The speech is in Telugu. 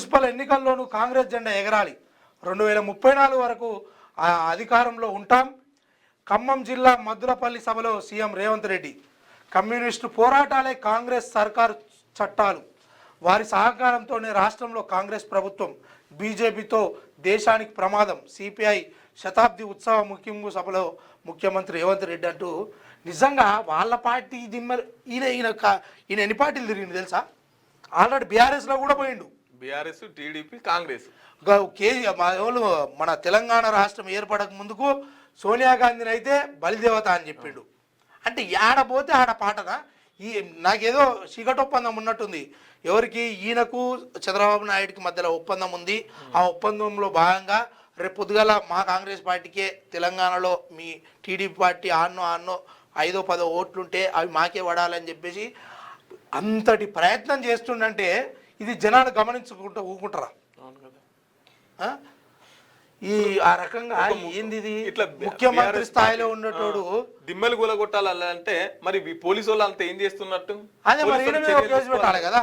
మున్సిపల్ ఎన్నికల్లోనూ కాంగ్రెస్ జెండా ఎగరాలి, 2034 వరకు అధికారంలో ఉంటాం. ఖమ్మం జిల్లా మద్దులపల్లి సభలో సీఎం రేవంత్ రెడ్డి, కమ్యూనిస్టు పోరాటాలే కాంగ్రెస్ సర్కారు చట్టాలు, వారి సహకారంతోనే రాష్ట్రంలో కాంగ్రెస్ ప్రభుత్వం, బీజేపీతో దేశానికి ప్రమాదం, సిపిఐ శతాబ్ది ఉత్సవ ముఖ్యంగు సభలో ముఖ్యమంత్రి రేవంత్ రెడ్డి అంటూ నిజంగా వాళ్ళ పార్టీ దిమ్మలు ఈయన ఎన్ని పార్టీలు తిరిగింది తెలుసా? ఆల్రెడీ బీఆర్ఎస్లో కూడా పోయిండు. BRS, TDP, Congress. మన తెలంగాణ రాష్ట్రం ఏర్పడక ముందుకు సోనియా గాంధీని అయితే బలిదేవత అని చెప్పిండు. అంటే ఆడపోతే ఆడ పాటనా? నాకేదో ఒప్పందం ఉన్నట్టుంది. ఎవరికి? ఈయనకు చంద్రబాబు నాయుడికి మధ్యలో ఒప్పందం ఉంది. ఆ ఒప్పందంలో భాగంగా రేపు పొద్దుగాల మా కాంగ్రెస్ పార్టీకే తెలంగాణలో మీ టీడీపీ పార్టీ ఆన్నో 5-10 ఓట్లుంటే అవి మాకే పడాలని చెప్పేసి అంతటి ప్రయత్నం చేస్తుండంటే ఇది జనాలు గమనించుకుంటూ ఊకుంటారా? ఆ రకంగా ఏంది ఇది? ఇట్లా ముఖ్యమంత్రి స్థాయిలో ఉన్నటోడు దిమ్మలు కూలగొట్టాలంటే మరి పోలీసు వాళ్ళు అంతా ఏం చేస్తున్నట్టు? అదే మరి కేసు పెట్టాలి కదా.